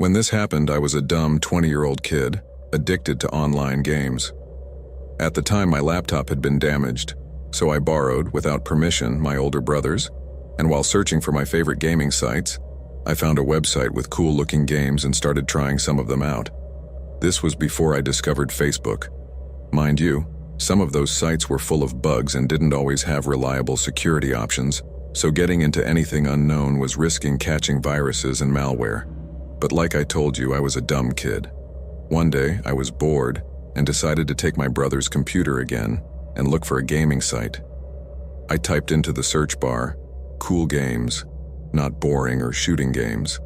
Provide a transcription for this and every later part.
When this happened, I was a dumb 20-year-old kid, addicted to online games. At the time, my laptop had been damaged, so I borrowed, without permission, my older brother's, and while searching for my favorite gaming sites, I found a website with cool-looking games and started trying some of them out. This was before I discovered Facebook. Mind you, some of those sites were full of bugs and didn't always have reliable security options, so getting into anything unknown was risking catching viruses and malware. But like I told you, I was a dumb kid. One day, I was bored and decided to take my brother's computer again and look for a gaming site. I typed into the search bar, "cool games," not boring or shooting games.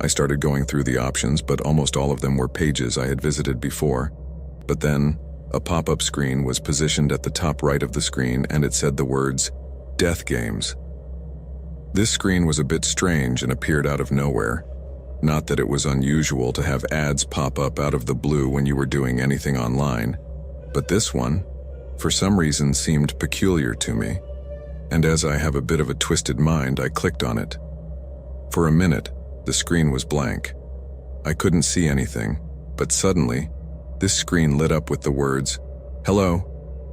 I started going through the options, but almost all of them were pages I had visited before. But then, a pop-up screen was positioned at the top right of the screen and it said the words, "Death Games." This screen was a bit strange and appeared out of nowhere. Not that it was unusual to have ads pop up out of the blue when you were doing anything online, but this one, for some reason, seemed peculiar to me, and as I have a bit of a twisted mind, I clicked on it. For a minute, the screen was blank. I couldn't see anything, but suddenly, this screen lit up with the words, "Hello,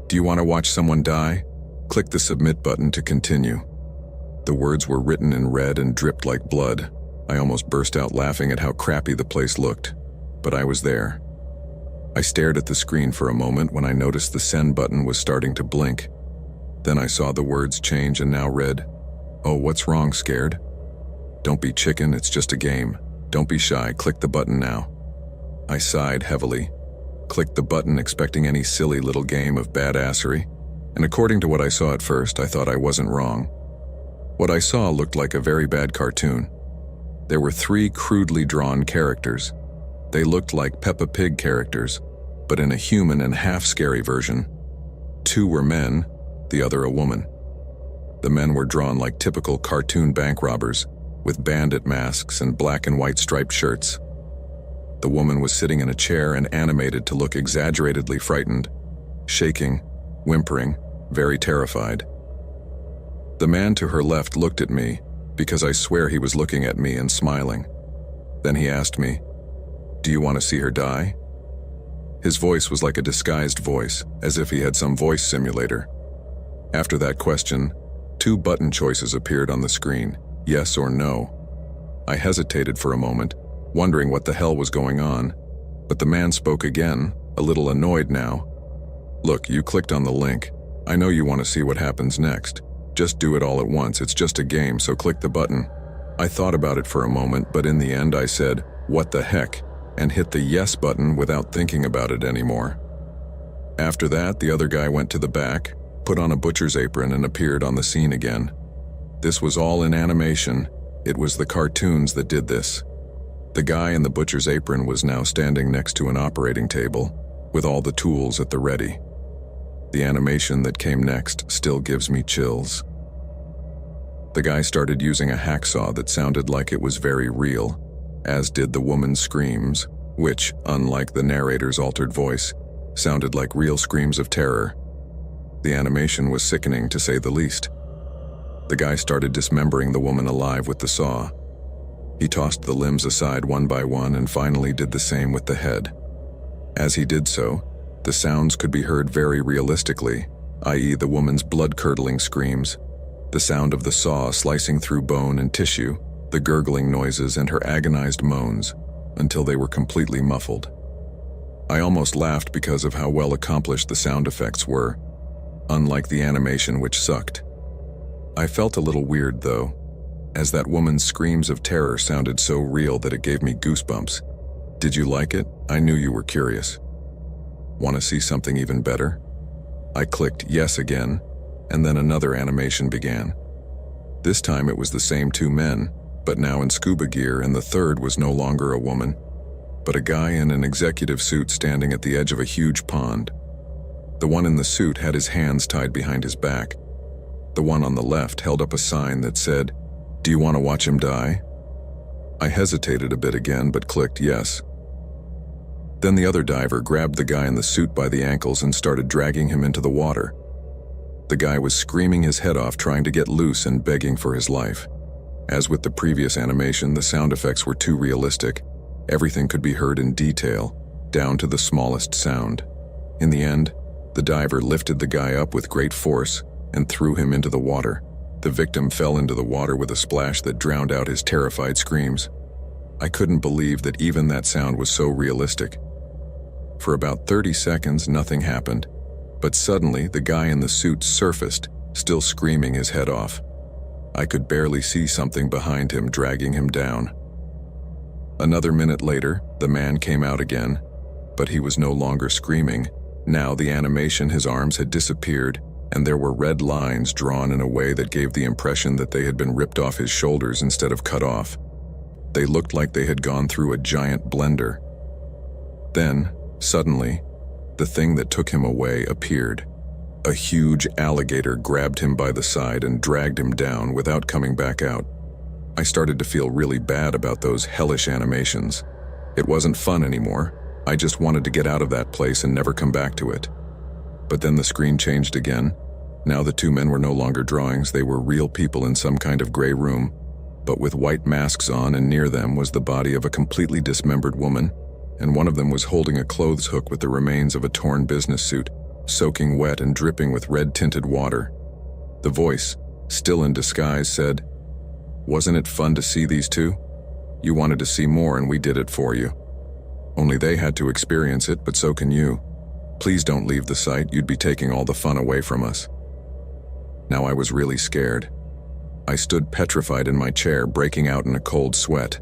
do you want to watch someone die? Click the submit button to continue." The words were written in red and dripped like blood. I almost burst out laughing at how crappy the place looked, but I was there. I stared at the screen for a moment when I noticed the send button was starting to blink. Then I saw the words change and now read, "Oh, what's wrong, scared? Don't be chicken, it's just a game. Don't be shy, click the button now." I sighed heavily, clicked the button expecting any silly little game of badassery, and according to what I saw at first, I thought I wasn't wrong. What I saw looked like a very bad cartoon. There were 3 crudely drawn characters. They looked like Peppa Pig characters, but in a human and half-scary version. 2 were men, the other a woman. The men were drawn like typical cartoon bank robbers, with bandit masks and black and white striped shirts. The woman was sitting in a chair and animated to look exaggeratedly frightened, shaking, whimpering, very terrified. The man to her left looked at me, because I swear he was looking at me and smiling. Then he asked me, "Do you want to see her die?" His voice was like a disguised voice, as if he had some voice simulator. After that question, 2 button choices appeared on the screen, yes or no. I hesitated for a moment, wondering what the hell was going on, but the man spoke again, a little annoyed now. "Look, you clicked on the link. I know you want to see what happens next. Just do it all at once, it's just a game, so click the button." I thought about it for a moment, but in the end I said, "What the heck?" and hit the yes button without thinking about it anymore. After that, the other guy went to the back, put on a butcher's apron and appeared on the scene again. This was all in animation. It was the cartoons that did this. The guy in the butcher's apron was now standing next to an operating table, with all the tools at the ready. The animation that came next still gives me chills. The guy started using a hacksaw that sounded like it was very real, as did the woman's screams, which, unlike the narrator's altered voice, sounded like real screams of terror. The animation was sickening, to say the least. The guy started dismembering the woman alive with the saw. He tossed the limbs aside one by one and finally did the same with the head. As he did so, the sounds could be heard very realistically, i.e. the woman's blood-curdling screams, the sound of the saw slicing through bone and tissue, the gurgling noises and her agonized moans, until they were completely muffled. I almost laughed because of how well accomplished the sound effects were, unlike the animation which sucked. I felt a little weird though, as that woman's screams of terror sounded so real that it gave me goosebumps. Did you like it? I knew you were curious. Want to see something even better? I clicked yes again, and then another animation began. This time it was the same 2 men, but now in scuba gear, and the third was no longer a woman, but a guy in an executive suit standing at the edge of a huge pond. The one in the suit had his hands tied behind his back. The one on the left held up a sign that said, "Do you want to watch him die?" I hesitated a bit again, but clicked yes. Then the other diver grabbed the guy in the suit by the ankles and started dragging him into the water. The guy was screaming his head off, trying to get loose and begging for his life. As with the previous animation, the sound effects were too realistic, Everything could be heard in detail, down to the smallest sound. In the end, the diver lifted the guy up with great force and threw him into the water. The victim fell into the water with a splash that drowned out his terrified screams. I couldn't believe that even that sound was so realistic. For about 30 seconds, nothing happened, but suddenly the guy in the suit surfaced, still screaming his head off. I could barely see something behind him dragging him down. Another minute later, the man came out again, but he was no longer screaming. Now the animation, his arms had disappeared, and there were red lines drawn in a way that gave the impression that they had been ripped off his shoulders instead of cut off. They looked like they had gone through a giant blender. Then, suddenly, the thing that took him away appeared. A huge alligator grabbed him by the side and dragged him down without coming back out. I started to feel really bad about those hellish animations. It wasn't fun anymore. I just wanted to get out of that place and never come back to it. But then the screen changed again. Now the two men were no longer drawings, they were real people in some kind of gray room, but with white masks on, and near them was the body of a completely dismembered woman, and one of them was holding a clothes hook with the remains of a torn business suit, soaking wet and dripping with red-tinted water. The voice, still in disguise, said, "Wasn't it fun to see these two? You wanted to see more and we did it for you. Only they had to experience it, but so can you. Please don't leave the site, you'd be taking all the fun away from us." Now I was really scared. I stood petrified in my chair, breaking out in a cold sweat.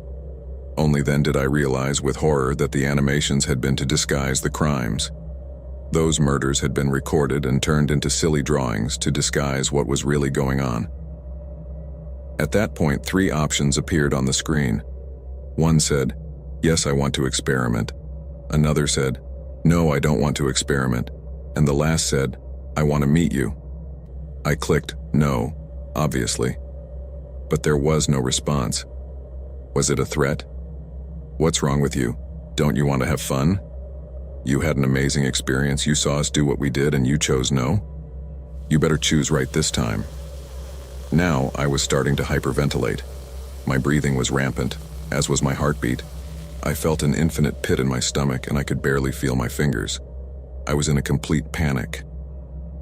Only then did I realize with horror that the animations had been to disguise the crimes. Those murders had been recorded and turned into silly drawings to disguise what was really going on. At that point, 3 options appeared on the screen. One said, "Yes, I want to experiment." Another said, "No, I don't want to experiment." And the last said, "I want to meet you." I clicked no, obviously. But there was no response. Was it a threat? "What's wrong with you? Don't you want to have fun? You had an amazing experience, you saw us do what we did and you chose no? You better choose right this time." Now I was starting to hyperventilate. My breathing was rampant, as was my heartbeat. I felt an infinite pit in my stomach and I could barely feel my fingers. I was in a complete panic.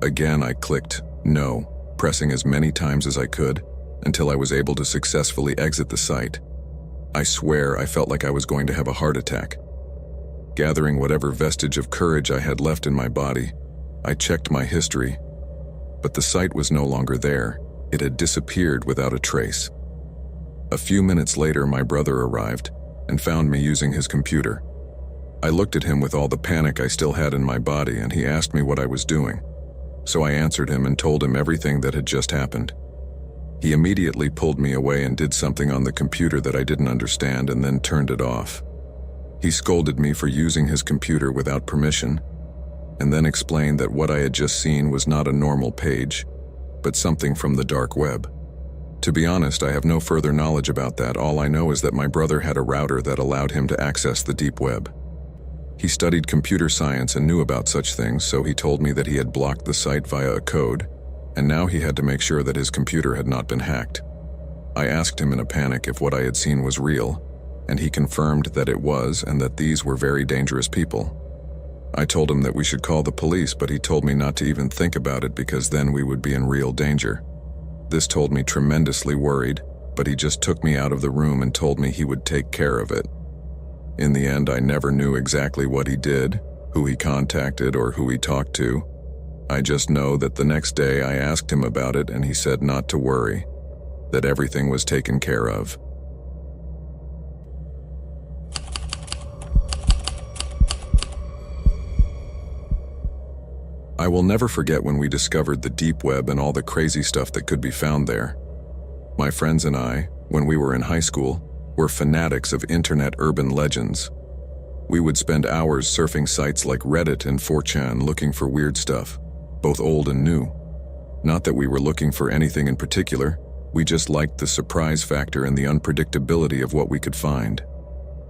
Again I clicked no, pressing as many times as I could until I was able to successfully exit the site. I swear I felt like I was going to have a heart attack. Gathering whatever vestige of courage I had left in my body, I checked my history, but the site was no longer there. It had disappeared without a trace. A few minutes later, my brother arrived and found me using his computer. I looked at him with all the panic I still had in my body, and he asked me what I was doing. So I answered him and told him everything that had just happened. He immediately pulled me away and did something on the computer that I didn't understand and then turned it off. He scolded me for using his computer without permission, and then explained that what I had just seen was not a normal page, but something from the dark web. To be honest, I have no further knowledge about that. All I know is that my brother had a router that allowed him to access the deep web. He studied computer science and knew about such things, so he told me that he had blocked the site via a code, and now he had to make sure that his computer had not been hacked. I asked him in a panic if what I had seen was real, and he confirmed that it was and that these were very dangerous people. I told him that we should call the police, but he told me not to even think about it because then we would be in real danger. This told me tremendously worried, but he just took me out of the room and told me he would take care of it. In the end, I never knew exactly what he did, who he contacted, or who he talked to. I just know that the next day I asked him about it and he said not to worry, that everything was taken care of. I will never forget when we discovered the deep web and all the crazy stuff that could be found there. My friends and I, when we were in high school, were fanatics of internet urban legends. We would spend hours surfing sites like Reddit and 4chan looking for weird stuff, both old and new. Not that we were looking for anything in particular, we just liked the surprise factor and the unpredictability of what we could find.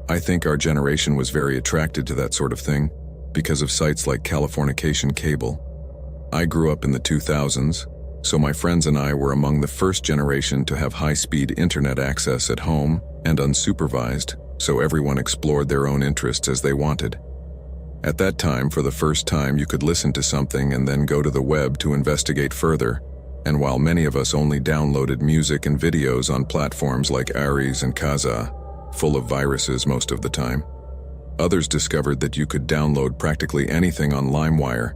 I think our generation was very attracted to that sort of thing because of sites like Californication Cable. I grew up in the 2000s, so my friends and I were among the first generation to have high-speed internet access at home and unsupervised, so everyone explored their own interests as they wanted. At that time, for the first time, you could listen to something and then go to the web to investigate further, and while many of us only downloaded music and videos on platforms like Aries and Kazaa, full of viruses most of the time, others discovered that you could download practically anything on LimeWire,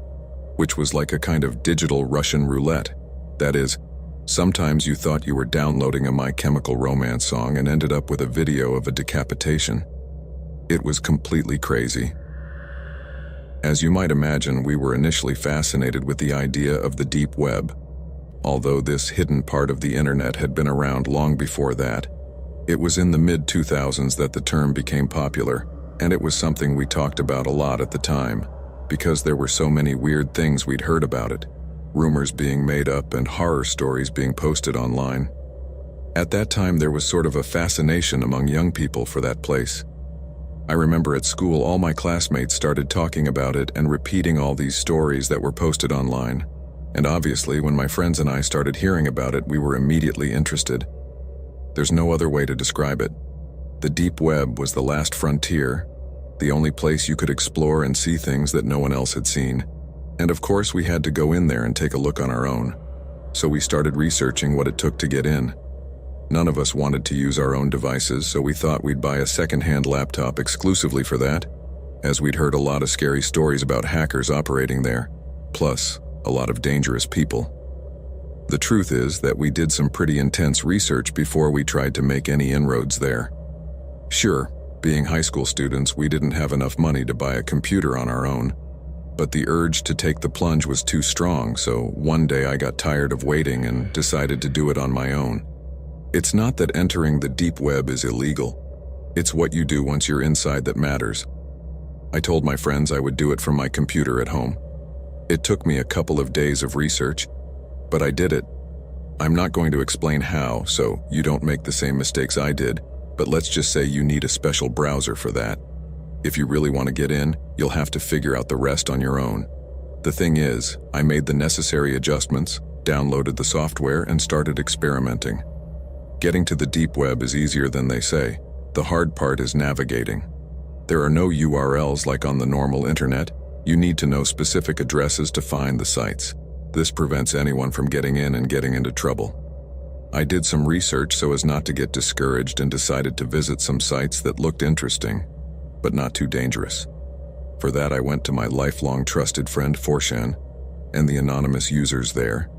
which was like a kind of digital Russian roulette. That is, sometimes you thought you were downloading a My Chemical Romance song and ended up with a video of a decapitation. It was completely crazy. As you might imagine, we were initially fascinated with the idea of the deep web. Although this hidden part of the internet had been around long before that, it was in the mid-2000s that the term became popular, and it was something we talked about a lot at the time, because there were so many weird things we'd heard about it, rumors being made up and horror stories being posted online. At that time, there was sort of a fascination among young people for that place. I remember at school all my classmates started talking about it and repeating all these stories that were posted online. And obviously, when my friends and I started hearing about it, we were immediately interested. There's no other way to describe it. The deep web was the last frontier, the only place you could explore and see things that no one else had seen. And of course, we had to go in there and take a look on our own. So we started researching what it took to get in. None of us wanted to use our own devices, so we thought we'd buy a second-hand laptop exclusively for that, as we'd heard a lot of scary stories about hackers operating there, plus a lot of dangerous people. The truth is that we did some pretty intense research before we tried to make any inroads there. Sure, being high school students, we didn't have enough money to buy a computer on our own, but the urge to take the plunge was too strong, so one day I got tired of waiting and decided to do it on my own. It's not that entering the deep web is illegal. It's what you do once you're inside that matters. I told my friends I would do it from my computer at home. It took me a couple of days of research, but I did it. I'm not going to explain how, so you don't make the same mistakes I did, but let's just say you need a special browser for that. If you really want to get in, you'll have to figure out the rest on your own. The thing is, I made the necessary adjustments, downloaded the software, and started experimenting. Getting to the deep web is easier than they say. The hard part is navigating. There are no URLs like on the normal internet. You need to know specific addresses to find the sites. This prevents anyone from getting in and getting into trouble. I did some research so as not to get discouraged and decided to visit some sites that looked interesting, but not too dangerous. For that, I went to my lifelong trusted friend Forshan and the anonymous users there.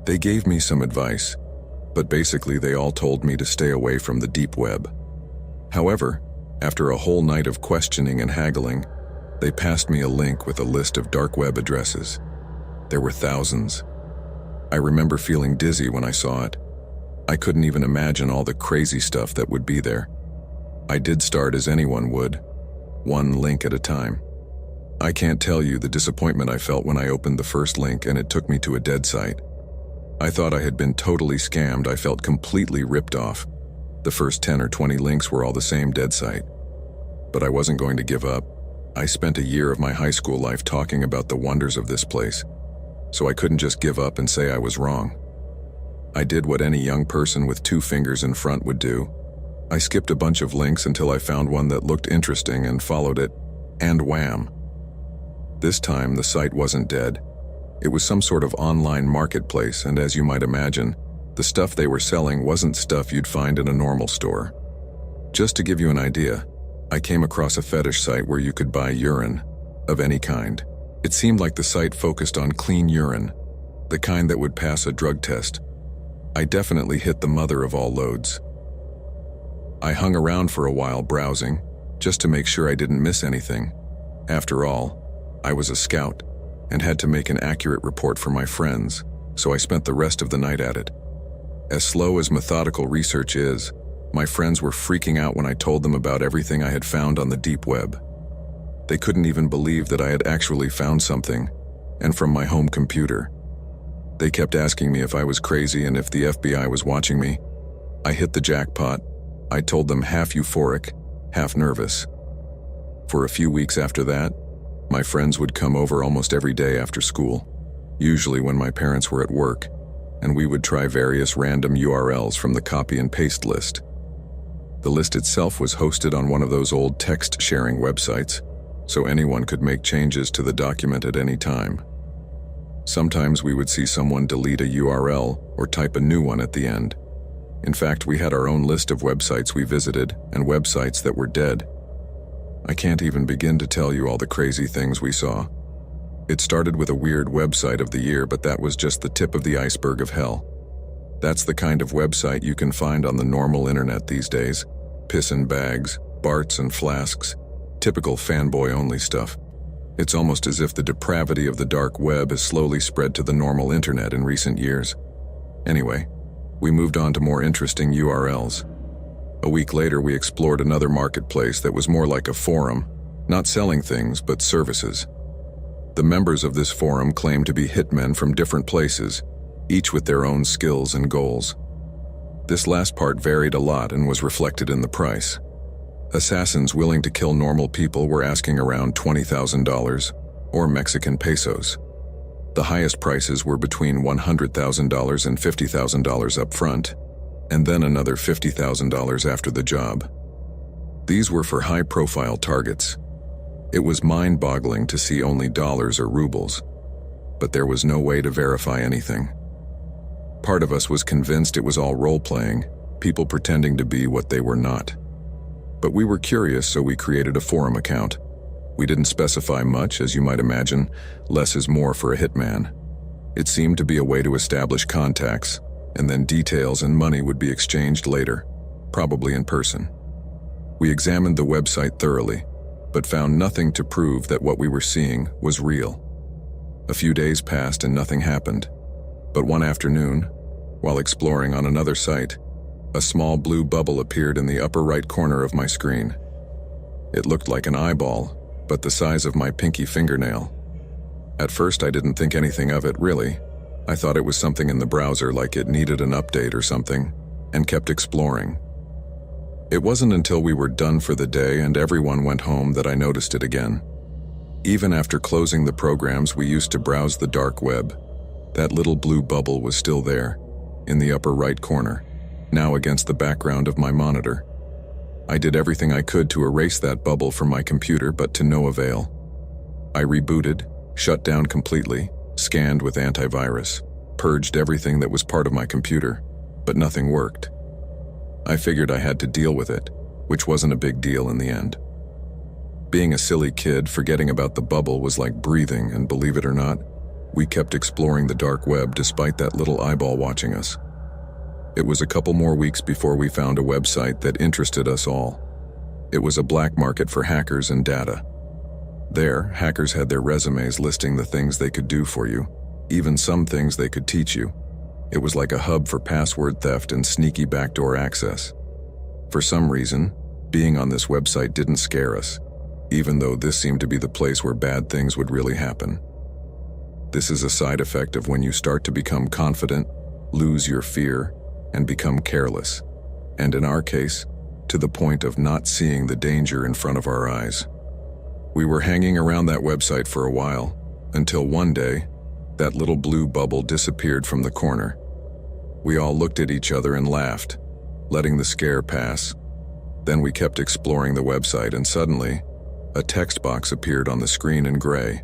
They gave me some advice, but basically they all told me to stay away from the deep web. However, after a whole night of questioning and haggling, they passed me a link with a list of dark web addresses. There were thousands. I remember feeling dizzy when I saw it. I couldn't even imagine all the crazy stuff that would be there. I did start as anyone would, one link at a time. I can't tell you the disappointment I felt when I opened the first link and it took me to a dead site. I thought I had been totally scammed. I felt completely ripped off. The first 10 or 20 links were all the same dead site. But I wasn't going to give up. I spent a year of my high school life talking about the wonders of this place, so I couldn't just give up and say I was wrong. I did what any young person with 2 fingers in front would do. I skipped a bunch of links until I found one that looked interesting and followed it, and wham! This time the site wasn't dead. It was some sort of online marketplace, and as you might imagine, the stuff they were selling wasn't stuff you'd find in a normal store. Just to give you an idea, I came across a fetish site where you could buy urine of any kind. It seemed like the site focused on clean urine, the kind that would pass a drug test. I definitely hit the mother of all loads. I hung around for a while browsing, just to make sure I didn't miss anything. After all, I was a scout and had to make an accurate report for my friends, so I spent the rest of the night at it. As slow as methodical research is, my friends were freaking out when I told them about everything I had found on the deep web. They couldn't even believe that I had actually found something, and from my home computer. They kept asking me if I was crazy and if the FBI was watching me. I hit the jackpot. I told them half euphoric, half nervous. For a few weeks after that, my friends would come over almost every day after school, usually when my parents were at work, and we would try various random URLs from the copy and paste list. The list itself was hosted on one of those old text-sharing websites, so anyone could make changes to the document at any time. Sometimes we would see someone delete a URL or type a new one at the end. In fact, we had our own list of websites we visited and websites that were dead. I can't even begin to tell you all the crazy things we saw. It started with a weird website of the year, but that was just the tip of the iceberg of hell. That's the kind of website you can find on the normal internet these days. Piss and bags, Barts and flasks, typical fanboy-only stuff. It's almost as if the depravity of the dark web has slowly spread to the normal internet in recent years. Anyway, we moved on to more interesting URLs. A week later, we explored another marketplace that was more like a forum, not selling things, but services. The members of this forum claimed to be hitmen from different places, each with their own skills and goals. This last part varied a lot and was reflected in the price. Assassins willing to kill normal people were asking around $20,000, or Mexican pesos. The highest prices were between $100,000 and $50,000 up front, and then another $50,000 after the job. These were for high-profile targets. It was mind-boggling to see only dollars or rubles, but there was no way to verify anything. Part of us was convinced it was all role-playing, people pretending to be what they were not. But we were curious, so we created a forum account. We didn't specify much, as you might imagine. Less is more for a hitman. It seemed to be a way to establish contacts, and then details and money would be exchanged later, probably in person. We examined the website thoroughly, but found nothing to prove that what we were seeing was real. A few days passed and nothing happened. But one afternoon, while exploring on another site, a small blue bubble appeared in the upper right corner of my screen. It looked like an eyeball, but the size of my pinky fingernail. At first, I didn't think anything of it, really. I thought it was something in the browser, like it needed an update or something, and kept exploring. It wasn't until we were done for the day and everyone went home that I noticed it again. Even after closing the programs we used to browse the dark web, that little blue bubble was still there, in the upper right corner, now against the background of my monitor. I did everything I could to erase that bubble from my computer, but to no avail. I rebooted, shut down completely, scanned with antivirus, purged everything that was part of my computer, but nothing worked. I figured I had to deal with it, which wasn't a big deal in the end. Being a silly kid, forgetting about the bubble was like breathing, and believe it or not, we kept exploring the dark web despite that little eyeball watching us. It was a couple more weeks before we found a website that interested us all. It was a black market for hackers and data. There, hackers had their resumes listing the things they could do for you, even some things they could teach you. It was like a hub for password theft and sneaky backdoor access. For some reason, being on this website didn't scare us, even though this seemed to be the place where bad things would really happen. This is a side effect of when you start to become confident, lose your fear, and become careless, and in our case, to the point of not seeing the danger in front of our eyes. We were hanging around that website for a while, until one day, that little blue bubble disappeared from the corner. We all looked at each other and laughed, letting the scare pass. Then we kept exploring the website, and suddenly, a text box appeared on the screen in gray.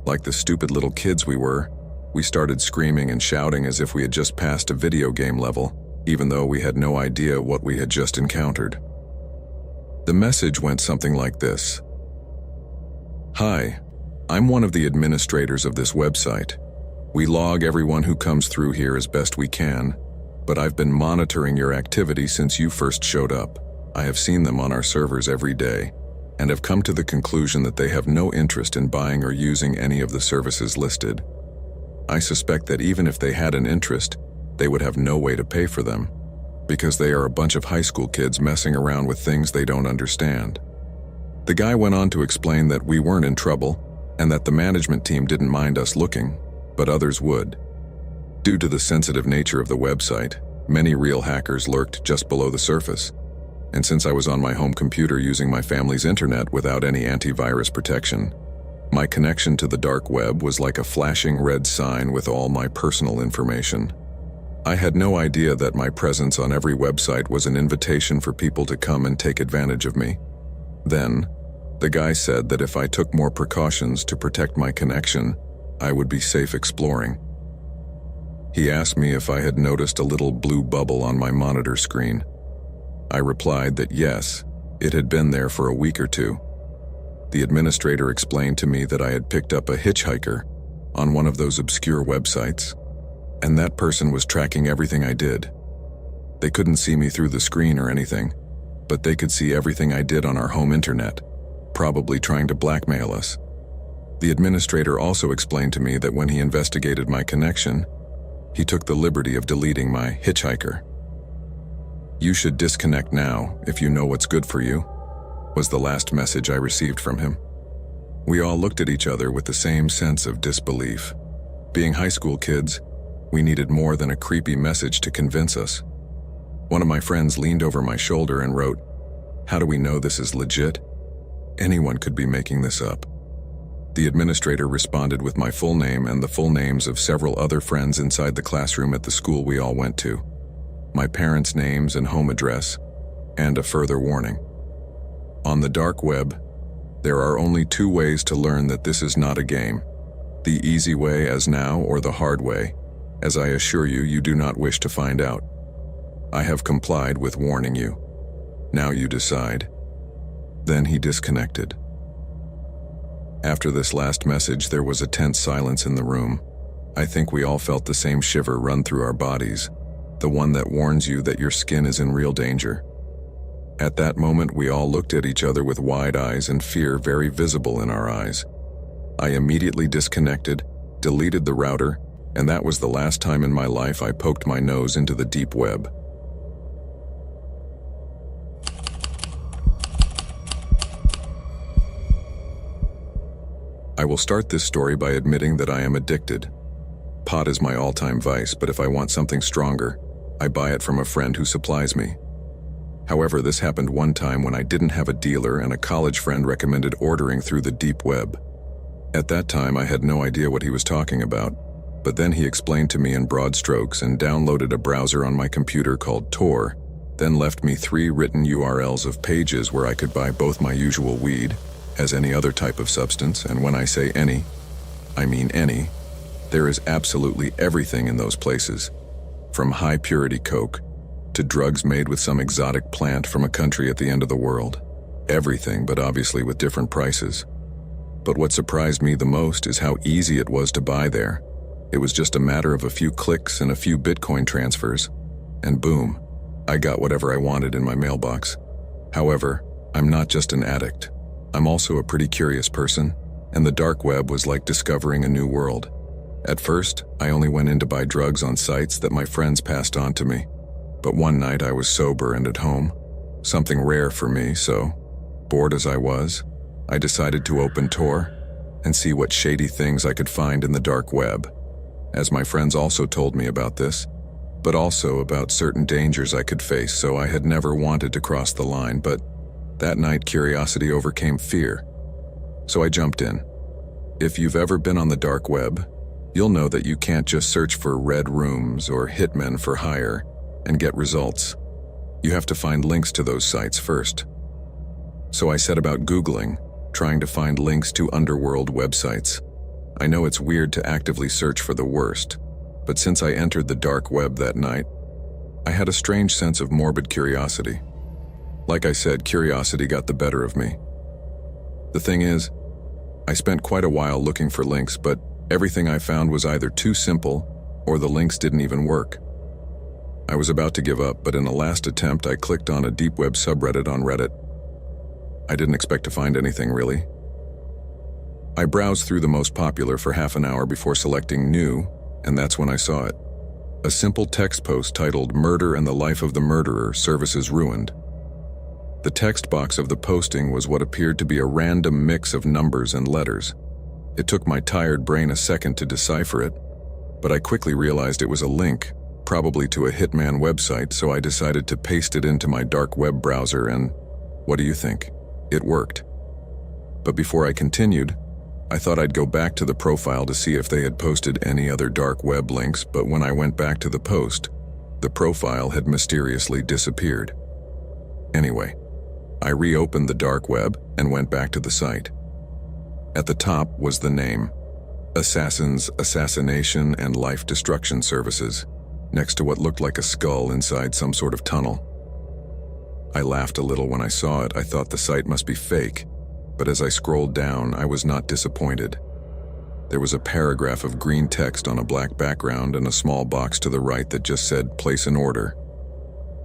Like the stupid little kids we were, we started screaming and shouting as if we had just passed a video game level, even though we had no idea what we had just encountered. The message went something like this. "Hi, I'm one of the administrators of this website. We log everyone who comes through here as best we can, but I've been monitoring your activity since you first showed up. I have seen them on our servers every day, and have come to the conclusion that they have no interest in buying or using any of the services listed. I suspect that even if they had an interest, they would have no way to pay for them, because they are a bunch of high school kids messing around with things they don't understand." The guy went on to explain that we weren't in trouble, and that the management team didn't mind us looking, but others would. Due to the sensitive nature of the website, many real hackers lurked just below the surface. And since I was on my home computer using my family's internet without any antivirus protection, my connection to the dark web was like a flashing red sign with all my personal information. I had no idea that my presence on every website was an invitation for people to come and take advantage of me. Then, the guy said that if I took more precautions to protect my connection, I would be safe exploring. He asked me if I had noticed a little blue bubble on my monitor screen. I replied that yes, it had been there for a week or two. The administrator explained to me that I had picked up a hitchhiker on one of those obscure websites, and that person was tracking everything I did. They couldn't see me through the screen or anything, but they could see everything I did on our home internet, probably trying to blackmail us. The administrator also explained to me that when he investigated my connection, he took the liberty of deleting my hitchhiker. "You should disconnect now if you know what's good for you," was the last message I received from him. We all looked at each other with the same sense of disbelief. Being high school kids, we needed more than a creepy message to convince us. One of my friends leaned over my shoulder and wrote, "How do we know this is legit? Anyone could be making this up." The administrator responded with my full name and the full names of several other friends inside the classroom at the school we all went to, my parents' names and home address, and a further warning. On the dark web, there are only two ways to learn that this is not a game: the easy way as now or the hard way, as I assure you, you do not wish to find out. I have complied with warning you. Now you decide. Then he disconnected. After this last message, there was a tense silence in the room. I think we all felt the same shiver run through our bodies, the one that warns you that your skin is in real danger. At that moment, we all looked at each other with wide eyes and fear very visible in our eyes. I immediately disconnected, deleted the router, and that was the last time in my life I poked my nose into the deep web. I will start this story by admitting that I am addicted. Pot is my all-time vice, but if I want something stronger, I buy it from a friend who supplies me. However, this happened one time when I didn't have a dealer and a college friend recommended ordering through the deep web. At that time, I had no idea what he was talking about, but then he explained to me in broad strokes and downloaded a browser on my computer called Tor, then left me 3 written URLs of pages where I could buy both my usual weed, as any other type of substance, and when I say any, I mean any. There is absolutely everything in those places, from high-purity coke to drugs made with some exotic plant from a country at the end of the world. Everything, but obviously with different prices. But what surprised me the most is how easy it was to buy there. It was just a matter of a few clicks and a few Bitcoin transfers, and boom, I got whatever I wanted in my mailbox. However, I'm not just an addict. I'm also a pretty curious person, and the dark web was like discovering a new world. At first, I only went in to buy drugs on sites that my friends passed on to me. But one night I was sober and at home, something rare for me, so, bored as I was, I decided to open Tor and see what shady things I could find in the dark web, as my friends also told me about this, but also about certain dangers I could face, so I had never wanted to cross the line, but that night curiosity overcame fear. So I jumped in. If you've ever been on the dark web, you'll know that you can't just search for red rooms or hitmen for hire and get results. You have to find links to those sites first. So I set about Googling, trying to find links to underworld websites. I know it's weird to actively search for the worst, but since I entered the dark web that night, I had a strange sense of morbid curiosity. Like I said, curiosity got the better of me. The thing is, I spent quite a while looking for links, but everything I found was either too simple or the links didn't even work. I was about to give up, but in a last attempt, I clicked on a deep web subreddit on Reddit. I didn't expect to find anything, really. I browsed through the most popular for half an hour before selecting new, and that's when I saw it. A simple text post titled "Murder and the Life of the Murderer, Services Ruined." The text box of the posting was what appeared to be a random mix of numbers and letters. It took my tired brain a second to decipher it, but I quickly realized it was a link, probably to a hitman website, so I decided to paste it into my dark web browser and, what do you think? It worked. But before I continued, I thought I'd go back to the profile to see if they had posted any other dark web links, but when I went back to the post, the profile had mysteriously disappeared. Anyway, I reopened the dark web and went back to the site. At the top was the name, Assassin's Assassination and Life Destruction Services, next to what looked like a skull inside some sort of tunnel. I laughed a little when I saw it. I thought the site must be fake, but as I scrolled down, I was not disappointed. There was a paragraph of green text on a black background and a small box to the right that just said, "Place an order."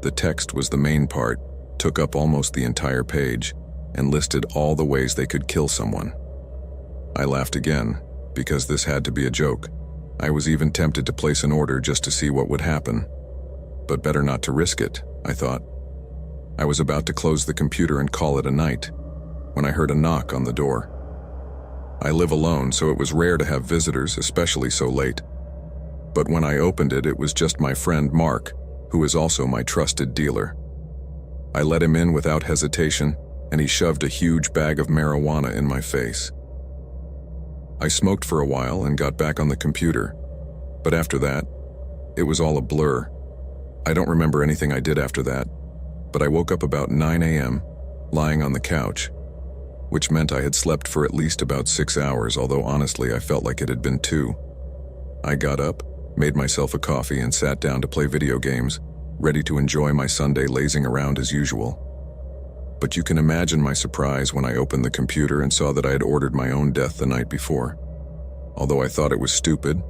The text was the main part, took up almost the entire page, and listed all the ways they could kill someone. I laughed again, because this had to be a joke. I was even tempted to place an order just to see what would happen. But better not to risk it, I thought. I was about to close the computer and call it a night, when I heard a knock on the door. I live alone, so it was rare to have visitors, especially so late. But when I opened it, it was just my friend Mark, who is also my trusted dealer. I let him in without hesitation, and he shoved a huge bag of marijuana in my face. I smoked for a while and got back on the computer, but after that, it was all a blur. I don't remember anything I did after that, but I woke up about 9 a.m., lying on the couch, which meant I had slept for at least about 6 hours, although honestly I felt like it had been 2. I got up, made myself a coffee, and sat down to play video games, ready to enjoy my Sunday lazing around as usual. But you can imagine my surprise when I opened the computer and saw that I had ordered my own death the night before. Although I thought it was stupid,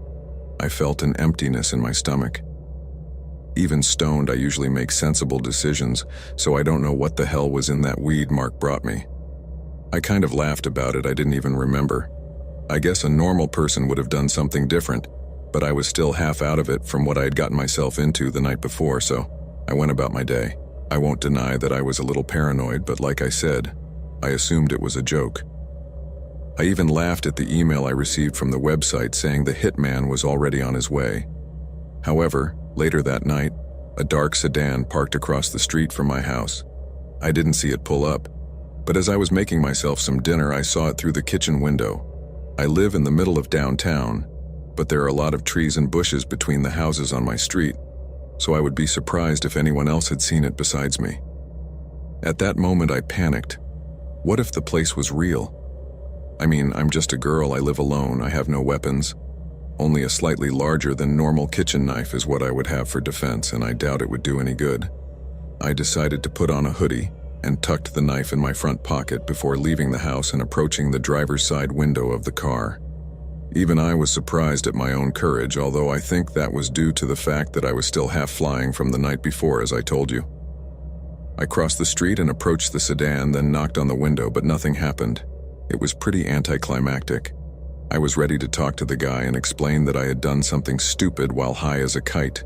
I felt an emptiness in my stomach. Even stoned, I usually make sensible decisions, so I don't know what the hell was in that weed Mark brought me. I kind of laughed about it. I didn't even remember. I guess a normal person would have done something different, but I was still half out of it from what I had gotten myself into the night before, so I went about my day. I won't deny that I was a little paranoid, but like I said, I assumed it was a joke. I even laughed at the email I received from the website saying the hitman was already on his way. However, later that night, a dark sedan parked across the street from my house. I didn't see it pull up, but as I was making myself some dinner, I saw it through the kitchen window. I live in the middle of downtown, but there are a lot of trees and bushes between the houses on my street, so I would be surprised if anyone else had seen it besides me. At that moment, I panicked. What if the place was real? I mean, I'm just a girl, I live alone, I have no weapons. Only a slightly larger than normal kitchen knife is what I would have for defense, and I doubt it would do any good. I decided to put on a hoodie and tucked the knife in my front pocket before leaving the house and approaching the driver's side window of the car. Even I was surprised at my own courage, although I think that was due to the fact that I was still half flying from the night before, as I told you. I crossed the street and approached the sedan, then knocked on the window, but nothing happened. It was pretty anticlimactic. I was ready to talk to the guy and explain that I had done something stupid while high as a kite,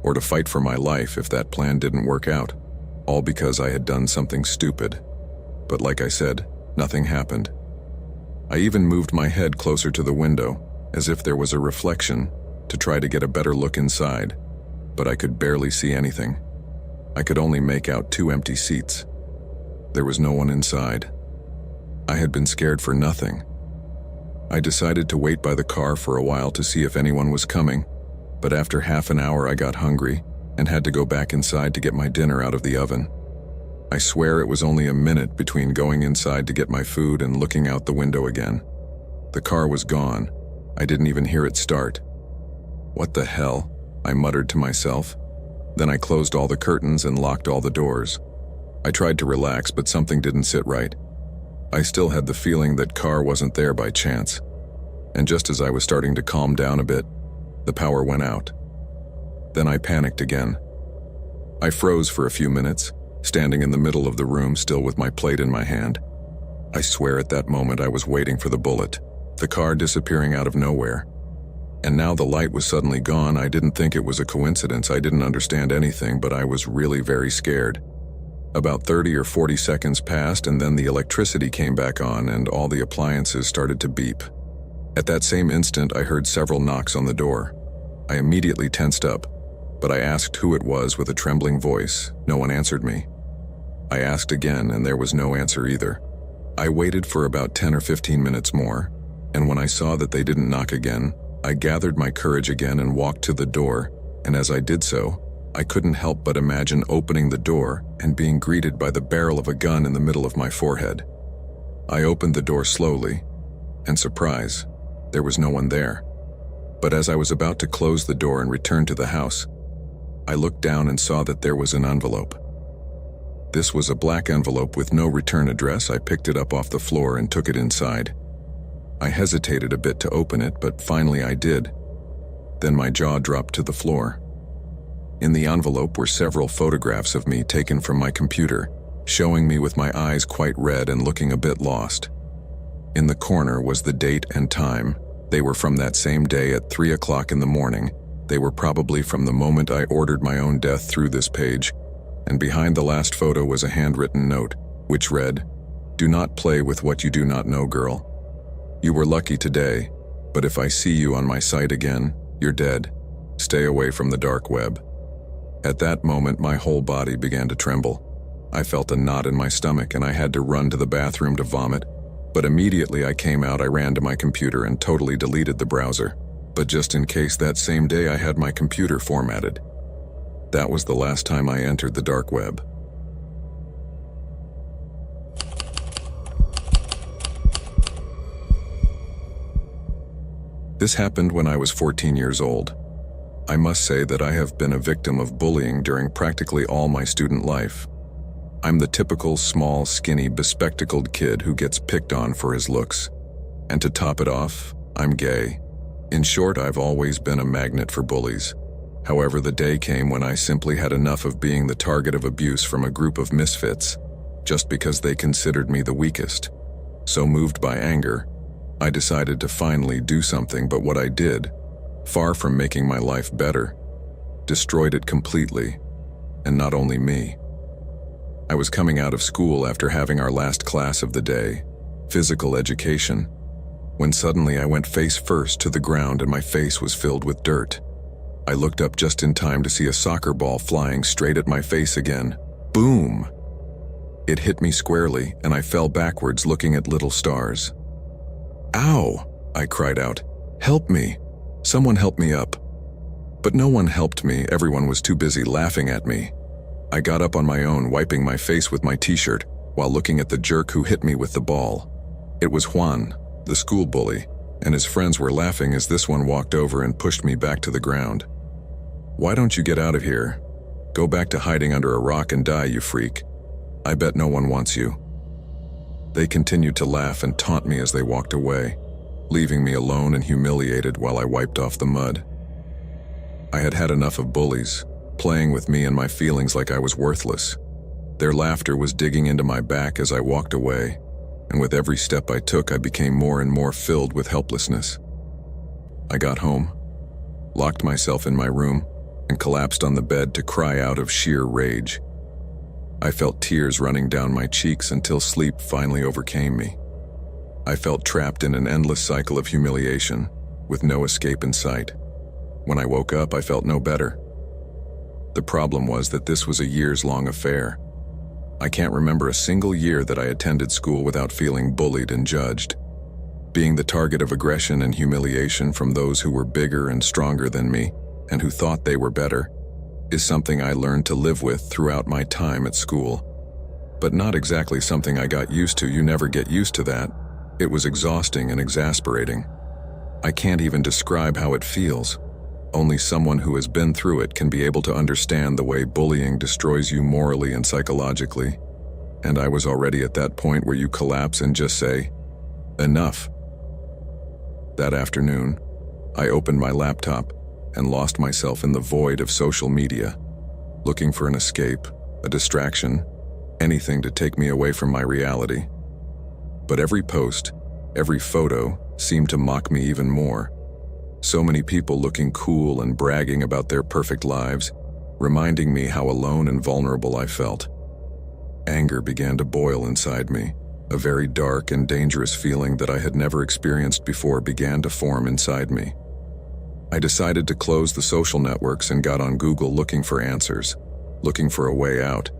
or to fight for my life if that plan didn't work out, all because I had done something stupid. But like I said, nothing happened. I even moved my head closer to the window, as if there was a reflection, to try to get a better look inside, but I could barely see anything. I could only make out 2 empty seats. There was no one inside. I had been scared for nothing. I decided to wait by the car for a while to see if anyone was coming, but after half an hour I got hungry and had to go back inside to get my dinner out of the oven. I swear it was only a minute between going inside to get my food and looking out the window again. The car was gone. I didn't even hear it start. What the hell? I muttered to myself. Then I closed all the curtains and locked all the doors. I tried to relax, but something didn't sit right. I still had the feeling that car wasn't there by chance. And just as I was starting to calm down a bit, the power went out. Then I panicked again. I froze for a few minutes, standing in the middle of the room still with my plate in my hand. I swear at that moment I was waiting for the bullet, the car disappearing out of nowhere. And now the light was suddenly gone. I didn't think it was a coincidence. I didn't understand anything, but I was really very scared. About 30 or 40 seconds passed, and then the electricity came back on and all the appliances started to beep. At that same instant, I heard several knocks on the door. I immediately tensed up, but I asked who it was with a trembling voice. No one answered me. I asked again, and there was no answer either. I waited for about 10 or 15 minutes more, And when I saw that they didn't knock again, I gathered my courage again and walked to the door, and as I did so, I couldn't help but imagine opening the door and being greeted by the barrel of a gun in the middle of my forehead. I opened the door slowly, and surprise, there was no one there. But as I was about to close the door and return to the house, I looked down and saw that there was an envelope. This was a black envelope with no return address. I picked it up off the floor and took it inside. I hesitated a bit to open it, but finally I did. Then my jaw dropped to the floor. In the envelope were several photographs of me taken from my computer, showing me with my eyes quite red and looking a bit lost. In the corner was the date and time. They were from that same day at 3 o'clock in the morning. They were probably from the moment I ordered my own death through this page. And behind the last photo was a handwritten note, which read, "Do not play with what you do not know, girl. You were lucky today, but if I see you on my site again, you're dead. Stay away from the dark web." At that moment, my whole body began to tremble. I felt a knot in my stomach and I had to run to the bathroom to vomit. But immediately I came out, I ran to my computer and totally deleted the browser. But just in case, that same day I had my computer formatted. That was the last time I entered the dark web. This happened when I was 14 years old. I must say that I have been a victim of bullying during practically all my student life. I'm the typical small, skinny, bespectacled kid who gets picked on for his looks. And to top it off, I'm gay. In short, I've always been a magnet for bullies. However, the day came when I simply had enough of being the target of abuse from a group of misfits, just because they considered me the weakest. So moved by anger, I decided to finally do something, but what I did, far from making my life better, destroyed it completely, and not only me. I was coming out of school after having our last class of the day, physical education, when suddenly I went face first to the ground and my face was filled with dirt. I looked up just in time to see a soccer ball flying straight at my face again. Boom! It hit me squarely and I fell backwards looking at little stars. "Ow!" I cried out. "Help me! Someone help me up!" But no one helped me, everyone was too busy laughing at me. I got up on my own, wiping my face with my t-shirt, while looking at the jerk who hit me with the ball. It was Juan, the school bully, and his friends were laughing as this one walked over and pushed me back to the ground. "Why don't you get out of here? Go back to hiding under a rock and die, you freak. I bet no one wants you." They continued to laugh and taunt me as they walked away, leaving me alone and humiliated while I wiped off the mud. I had had enough of bullies, playing with me and my feelings like I was worthless. Their laughter was digging into my back as I walked away, and with every step I took, I became more and more filled with helplessness. I got home, locked myself in my room, and collapsed on the bed to cry out of sheer rage. I felt tears running down my cheeks until sleep finally overcame me. I felt trapped in an endless cycle of humiliation, with no escape in sight. When I woke up, I felt no better. The problem was that this was a years-long affair. I can't remember a single year that I attended school without feeling bullied and judged. Being the target of aggression and humiliation from those who were bigger and stronger than me, and who thought they were better, is something I learned to live with throughout my time at school. But not exactly something I got used to. You never get used to that. It was exhausting and exasperating. I can't even describe how it feels. Only someone who has been through it can be able to understand the way bullying destroys you morally and psychologically. And I was already at that point where you collapse and just say, "Enough." That afternoon, I opened my laptop and lost myself in the void of social media, looking for an escape, a distraction, anything to take me away from my reality. But every post, every photo seemed to mock me even more. So many people looking cool and bragging about their perfect lives, reminding me how alone and vulnerable I felt. Anger began to boil inside me. A very dark and dangerous feeling that I had never experienced before began to form inside me. I decided to close the social networks and got on Google looking for answers, looking for a way out.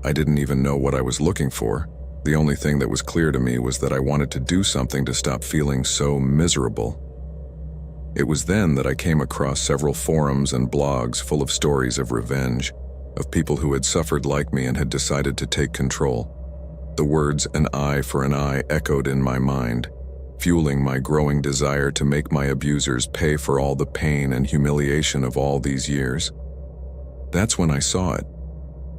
I didn't even know what I was looking for, The only thing that was clear to me was that I wanted to do something to stop feeling so miserable. It was then that I came across several forums and blogs full of stories of revenge, of people who had suffered like me and had decided to take control. The words "an eye for an eye" echoed in my mind, fueling my growing desire to make my abusers pay for all the pain and humiliation of all these years. That's when I saw it.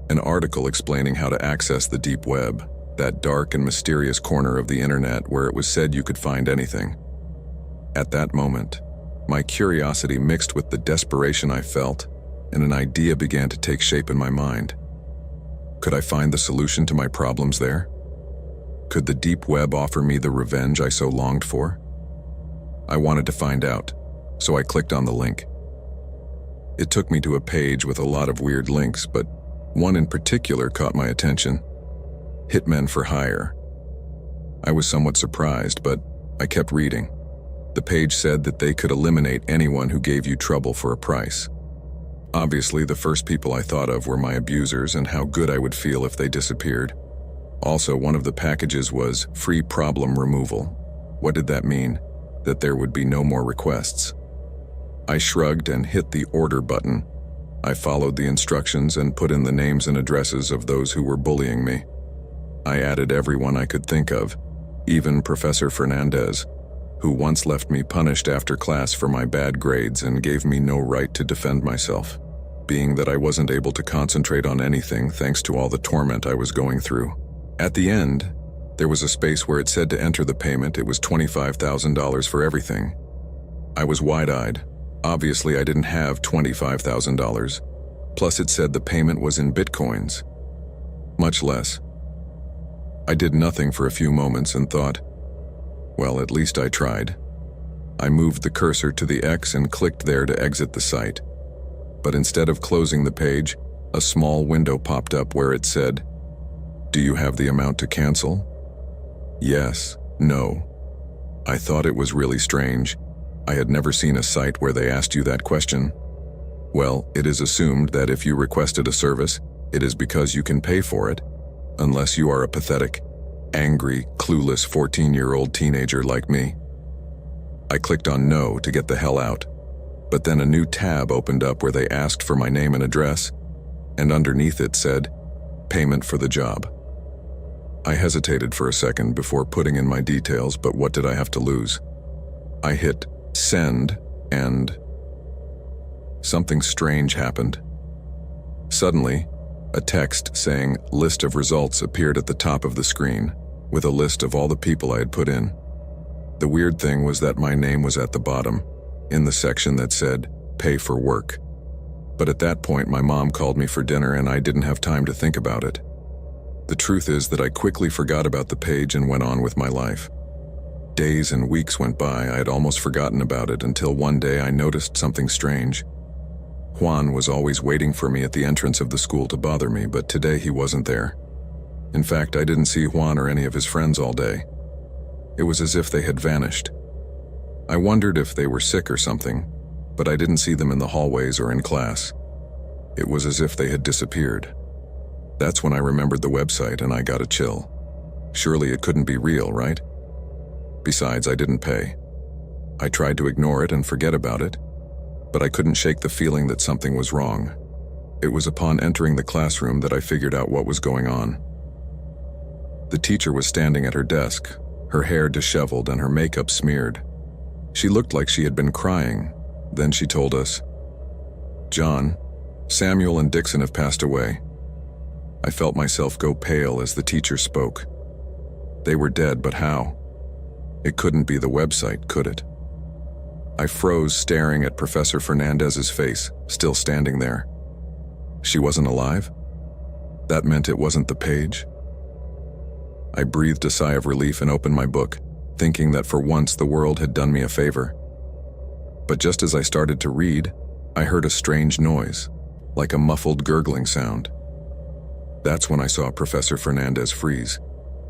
An article explaining how to access the deep web, that dark and mysterious corner of the internet where it was said you could find anything. At that moment, my curiosity mixed with the desperation I felt, and an idea began to take shape in my mind. Could I find the solution to my problems there? Could the deep web offer me the revenge I so longed for? I wanted to find out, so I clicked on the link. It took me to a page with a lot of weird links, but one in particular caught my attention. Hitmen for hire. I was somewhat surprised, but I kept reading. The page said that they could eliminate anyone who gave you trouble for a price. Obviously, the first people I thought of were my abusers and how good I would feel if they disappeared. Also, one of the packages was free problem removal. What did that mean? That there would be no more requests. I shrugged and hit the order button. I followed the instructions and put in the names and addresses of those who were bullying me. I added everyone I could think of, even Professor Fernandez, who once left me punished after class for my bad grades and gave me no right to defend myself, being that I wasn't able to concentrate on anything thanks to all the torment I was going through. At the end, there was a space where it said to enter the payment. It was $25,000 for everything. I was wide-eyed. Obviously, I didn't have $25,000. Plus, it said the payment was in bitcoins. Much less. I did nothing for a few moments and thought, well, at least I tried. I moved the cursor to the X and clicked there to exit the site. But instead of closing the page, a small window popped up where it said, "Do you have the amount to cancel?" Yes, no. I thought it was really strange. I had never seen a site where they asked you that question. Well, it is assumed that if you requested a service, it is because you can pay for it, unless you are a pathetic, angry, clueless 14-year-old teenager like me. I clicked on no to get the hell out, but then a new tab opened up where they asked for my name and address, and underneath it said, "Payment for the job." I hesitated for a second before putting in my details, but what did I have to lose? I hit send, and something strange happened. Suddenly, a text saying "list of results" appeared at the top of the screen, with a list of all the people I had put in. The weird thing was that my name was at the bottom, in the section that said, "Pay for work." But at that point, my mom called me for dinner and I didn't have time to think about it. The truth is that I quickly forgot about the page and went on with my life. Days and weeks went by. I had almost forgotten about it until one day I noticed something strange. Juan was always waiting for me at the entrance of the school to bother me, but today he wasn't there. In fact, I didn't see Juan or any of his friends all day. It was as if they had vanished. I wondered if they were sick or something, but I didn't see them in the hallways or in class. It was as if they had disappeared. That's when I remembered the website and I got a chill. Surely it couldn't be real, right? Besides, I didn't pay. I tried to ignore it and forget about it, but I couldn't shake the feeling that something was wrong. It was upon entering the classroom that I figured out what was going on. The teacher was standing at her desk, her hair disheveled and her makeup smeared. She looked like she had been crying. Then she told us, "John, Samuel and Dixon have passed away." I felt myself go pale as the teacher spoke. They were dead, but how? It couldn't be the website, could it? I froze, staring at Professor Fernandez's face, still standing there. She wasn't alive? That meant it wasn't the page? I breathed a sigh of relief and opened my book, thinking that for once the world had done me a favor. But just as I started to read, I heard a strange noise, like a muffled gurgling sound. That's when I saw Professor Fernandez freeze,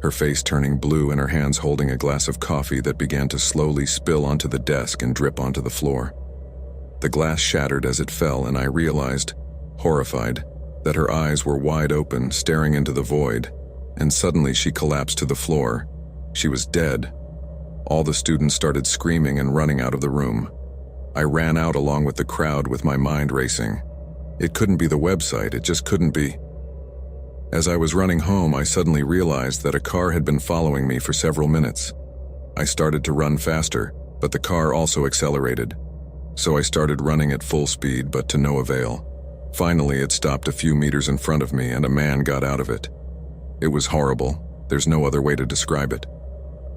her face turning blue and her hands holding a glass of coffee that began to slowly spill onto the desk and drip onto the floor. The glass shattered as it fell, and I realized, horrified, that her eyes were wide open, staring into the void, and suddenly she collapsed to the floor. She was dead. All the students started screaming and running out of the room. I ran out along with the crowd with my mind racing. It couldn't be the website, it just couldn't be. As I was running home, I suddenly realized that a car had been following me for several minutes. I started to run faster, but the car also accelerated. So I started running at full speed, but to no avail. Finally, it stopped a few meters in front of me and a man got out of it. It was horrible. There's no other way to describe it.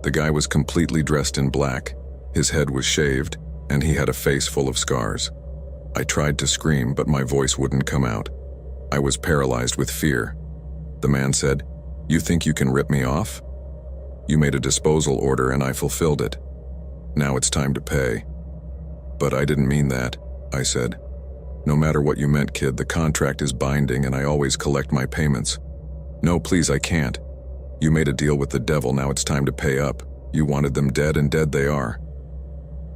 The guy was completely dressed in black. His head was shaved, and he had a face full of scars. I tried to scream, but my voice wouldn't come out. I was paralyzed with fear. The man said, "You think you can rip me off? You made a disposal order and I fulfilled it. Now it's time to pay." "But I didn't mean that," I said. "No matter what you meant, kid, the contract is binding and I always collect my payments." "No, please, I can't. You made a deal with the devil, now it's time to pay up. You wanted them dead and dead they are."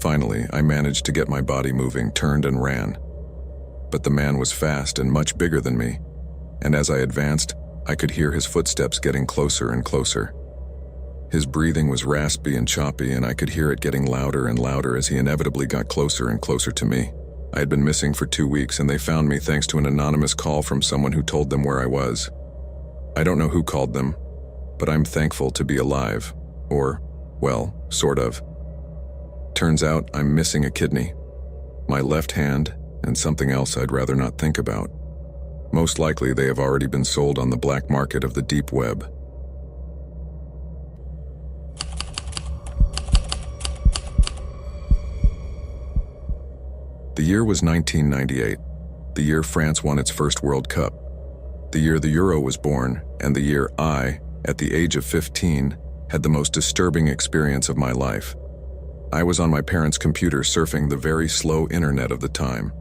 Finally, I managed to get my body moving, turned and ran. But the man was fast and much bigger than me, and as I advanced, I could hear his footsteps getting closer and closer. His breathing was raspy and choppy, and I could hear it getting louder and louder as he inevitably got closer and closer to me. I had been missing for 2 weeks, and they found me thanks to an anonymous call from someone who told them where I was. I don't know who called them, but I'm thankful to be alive. Or, well, sort of. Turns out I'm missing a kidney, my left hand, and something else I'd rather not think about. Most likely they have already been sold on the black market of the deep web. The year was 1998, the year France won its first World Cup, the year the Euro was born, and the year I, at the age of 15, had the most disturbing experience of my life. I was on my parents' computer surfing the very slow internet of the time.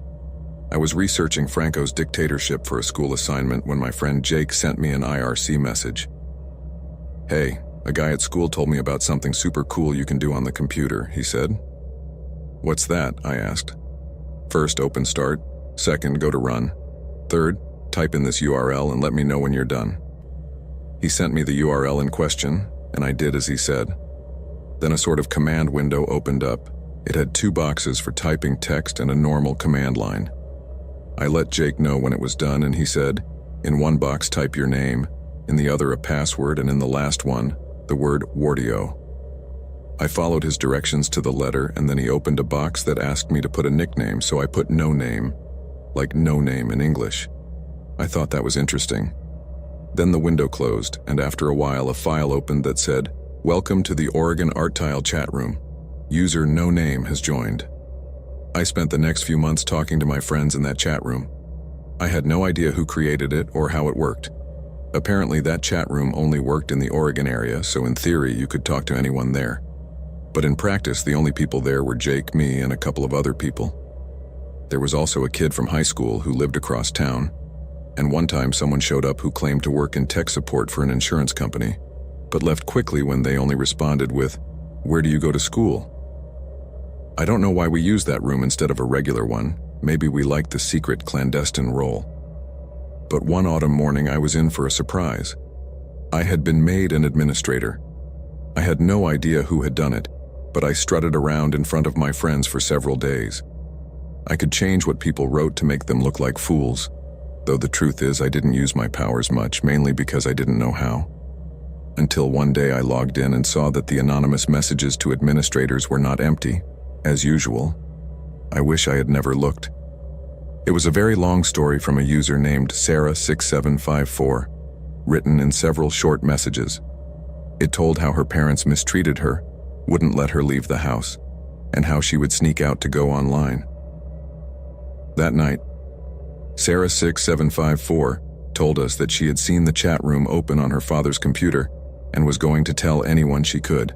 I was researching Franco's dictatorship for a school assignment when my friend Jake sent me an IRC message. "Hey, a guy at school told me about something super cool you can do on the computer," he said. "What's that?" I asked. "First, open start. Second, go to run. Third, type in this URL and let me know when you're done." He sent me the URL in question, and I did as he said. Then a sort of command window opened up. It had 2 boxes for typing text and a normal command line. I let Jake know when it was done, and he said, "In one box type your name, in the other a password, and in the last one, the word Wardio." I followed his directions to the letter, and then he opened a box that asked me to put a nickname, so I put no name, like no name in English. I thought that was interesting. Then the window closed, and after a while a file opened that said, "Welcome to the Oregon Art Tile chat room. User no name has joined." I spent the next few months talking to my friends in that chat room. I had no idea who created it or how it worked. Apparently that chat room only worked in the Oregon area, so in theory you could talk to anyone there. But in practice, the only people there were Jake, me, and a couple of other people. There was also a kid from high school who lived across town, and one time someone showed up who claimed to work in tech support for an insurance company, but left quickly when they only responded with, "Where do you go to school?" I don't know why we used that room instead of a regular one. Maybe we liked the secret clandestine role. But one autumn morning I was in for a surprise. I had been made an administrator. I had no idea who had done it, but I strutted around in front of my friends for several days. I could change what people wrote to make them look like fools, though the truth is I didn't use my powers much, mainly because I didn't know how. Until one day I logged in and saw that the anonymous messages to administrators were not empty, as usual. I wish I had never looked. It was a very long story from a user named Sarah6754, written in several short messages. It told how her parents mistreated her, wouldn't let her leave the house, and how she would sneak out to go online. That night, Sarah6754 told us that she had seen the chat room open on her father's computer and was going to tell anyone she could.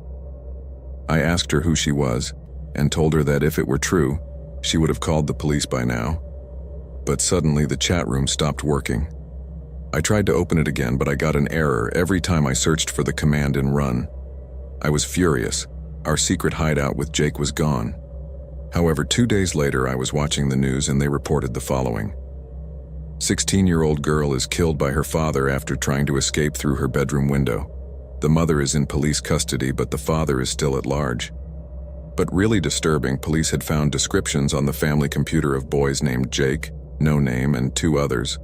I asked her who she was and told her that if it were true, she would have called the police by now. But suddenly the chat room stopped working. I tried to open it again, but I got an error every time I searched for the command in run. I was furious. Our secret hideout with Jake was gone. However, 2 days later I was watching the news and they reported the following. 16-year-old girl is killed by her father after trying to escape through her bedroom window. The mother is in police custody, but the father is still at large. But really disturbing, police had found descriptions on the family computer of boys named Jake, No Name, and 2 others,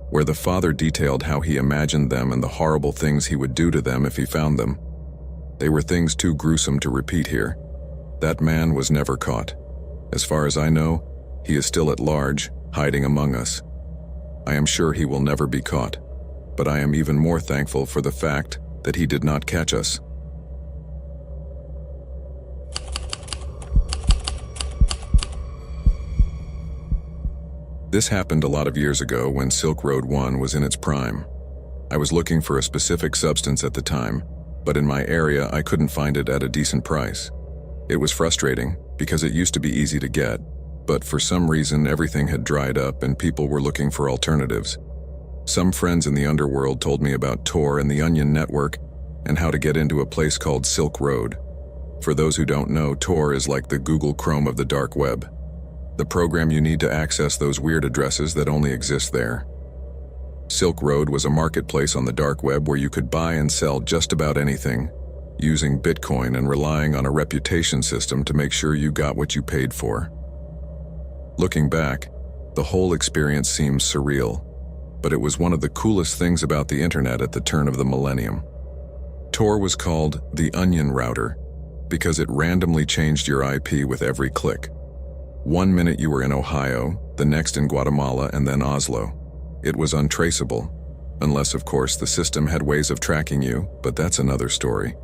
where the father detailed how he imagined them and the horrible things he would do to them if he found them. They were things too gruesome to repeat here. That man was never caught. As far as I know, he is still at large, hiding among us. I am sure he will never be caught, but I am even more thankful for the fact that he did not catch us. This happened a lot of years ago when Silk Road 1 was in its prime. I was looking for a specific substance at the time, but in my area I couldn't find it at a decent price. It was frustrating because it used to be easy to get, but for some reason everything had dried up and people were looking for alternatives. Some friends in the underworld told me about Tor and the Onion Network and how to get into a place called Silk Road. For those who don't know, Tor is like the Google Chrome of the dark web, the program you need to access those weird addresses that only exist there. Silk Road was a marketplace on the dark web where you could buy and sell just about anything, using Bitcoin and relying on a reputation system to make sure you got what you paid for. Looking back, the whole experience seems surreal, but it was one of the coolest things about the internet at the turn of the millennium. Tor was called the Onion Router because it randomly changed your IP with every click. One minute you were in Ohio, the next in Guatemala, and then Oslo. It was untraceable, unless of course the system had ways of tracking you, but that's another story.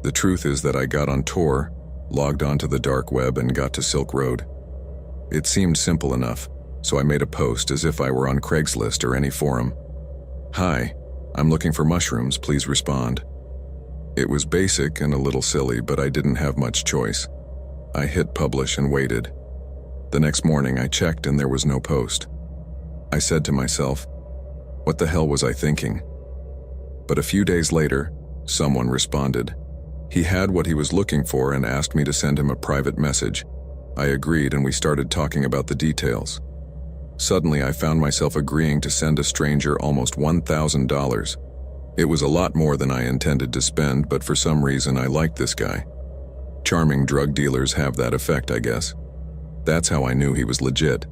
The truth is that I got on Tor, logged onto the dark web, and got to Silk Road. It seemed simple enough, so I made a post as if I were on Craigslist or any forum. "Hi, I'm looking for mushrooms, please respond." It was basic and a little silly, but I didn't have much choice. I hit publish and waited. The next morning I checked and there was no post. I said to myself, what the hell was I thinking? But a few days later, someone responded. He had what he was looking for and asked me to send him a private message. I agreed and we started talking about the details. Suddenly I found myself agreeing to send a stranger almost $1,000. It was a lot more than I intended to spend, but for some reason I liked this guy. Charming drug dealers have that effect, I guess. That's how I knew he was legit.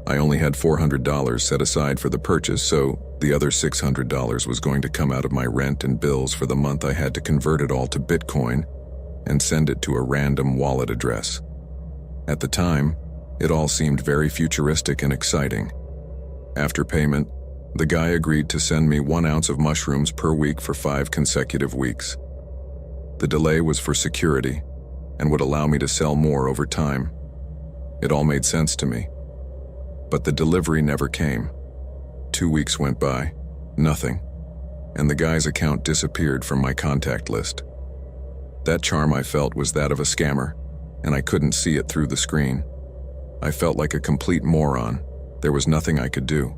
I only had $400 set aside for the purchase, so the other $600 was going to come out of my rent and bills for the month. I had to convert it all to Bitcoin and send it to a random wallet address. At the time, it all seemed very futuristic and exciting. After payment, the guy agreed to send me 1 ounce of mushrooms per week for 5 consecutive weeks. The delay was for security and would allow me to sell more over time. It all made sense to me. But the delivery never came. 2 weeks went by, nothing, and the guy's account disappeared from my contact list. That charm I felt was that of a scammer, and I couldn't see it through the screen. I felt like a complete moron. There was nothing I could do.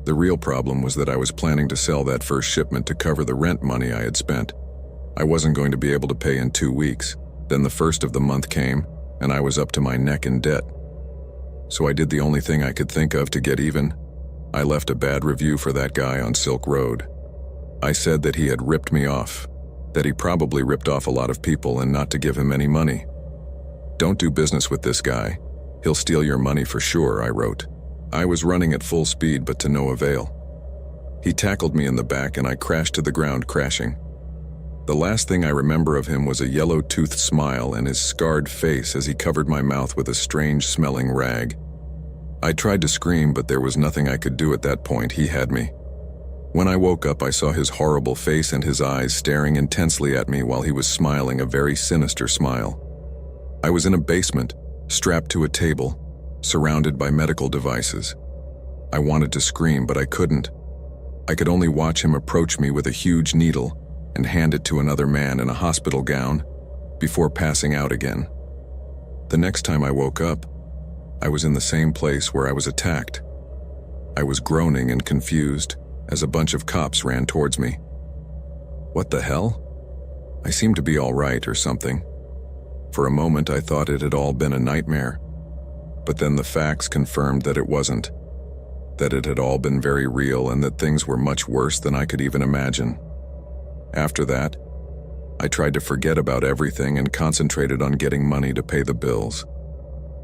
The real problem was that I was planning to sell that first shipment to cover the rent money I had spent. I wasn't going to be able to pay in 2 weeks. Then the first of the month came, and I was up to my neck in debt. So I did the only thing I could think of to get even. I left a bad review for that guy on Silk Road. I said that he had ripped me off, that he probably ripped off a lot of people and not to give him any money. "Don't do business with this guy. He'll steal your money for sure," I wrote. I was running at full speed, but to no avail. He tackled me in the back and I crashed to the ground, crashing. The last thing I remember of him was a yellow-toothed smile and his scarred face as he covered my mouth with a strange-smelling rag. I tried to scream, but there was nothing I could do at that point. He had me. When I woke up, I saw his horrible face and his eyes staring intensely at me while he was smiling a very sinister smile. I was in a basement, strapped to a table, surrounded by medical devices. I wanted to scream, but I couldn't. I could only watch him approach me with a huge needle and hand it to another man in a hospital gown before passing out again. The next time I woke up, I was in the same place where I was attacked. I was groaning and confused as a bunch of cops ran towards me. What the hell? I seemed to be all right or something. For a moment I thought it had all been a nightmare, but then the facts confirmed that it wasn't. that it had all been very real and that things were much worse than I could even imagine. After that, I tried to forget about everything and concentrated on getting money to pay the bills.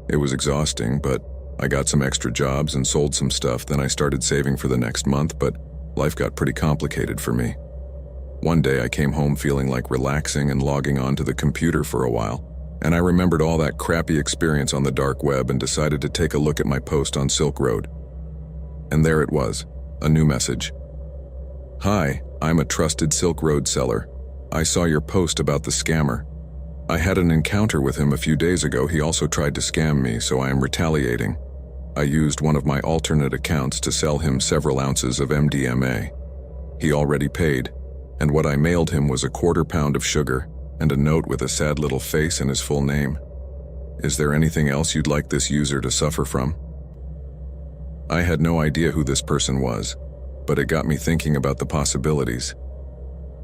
It was exhausting, but I got some extra jobs and sold some stuff. Then I started saving for the next month, but life got pretty complicated for me. One day I came home feeling like relaxing and logging onto the computer for a while, and I remembered all that crappy experience on the dark web and decided to take a look at my post on Silk Road. And there it was, a new message. "Hi, I'm a trusted Silk Road seller. I saw your post about the scammer. I had an encounter with him a few days ago. He also tried to scam me, so I am retaliating. I used one of my alternate accounts to sell him several ounces of MDMA. He already paid, and what I mailed him was a quarter-pound of sugar and a note with a sad little face and his full name. Is there anything else you'd like this user to suffer from?" I had no idea who this person was, but it got me thinking about the possibilities.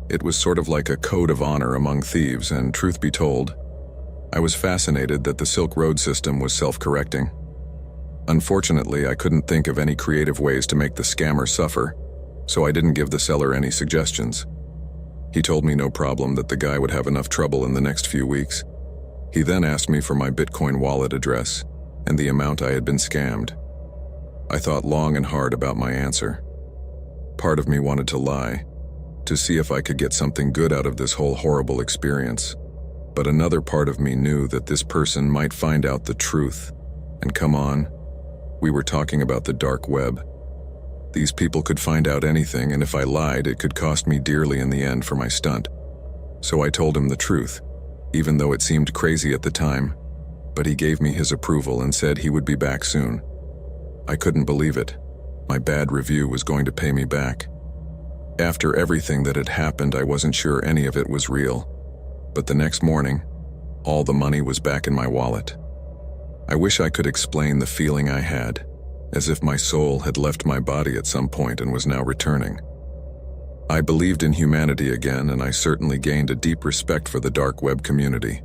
It was sort of like a code of honor among thieves, and truth be told, I was fascinated that the Silk Road system was self-correcting. Unfortunately, I couldn't think of any creative ways to make the scammer suffer, so I didn't give the seller any suggestions. He told me no problem, that the guy would have enough trouble in the next few weeks. He then asked me for my Bitcoin wallet address and the amount I had been scammed. I thought long and hard about my answer. Part of me wanted to lie, to see if I could get something good out of this whole horrible experience. But another part of me knew that this person might find out the truth. And come on, we were talking about the dark web. These people could find out anything, and if I lied, it could cost me dearly in the end for my stunt. So I told him the truth, even though it seemed crazy at the time. But he gave me his approval and said he would be back soon. I couldn't believe it. My bad review was going to pay me back. After everything that had happened, I wasn't sure any of it was real. But the next morning, all the money was back in my wallet. I wish I could explain the feeling I had, as if my soul had left my body at some point and was now returning. I believed in humanity again, and I certainly gained a deep respect for the dark web community.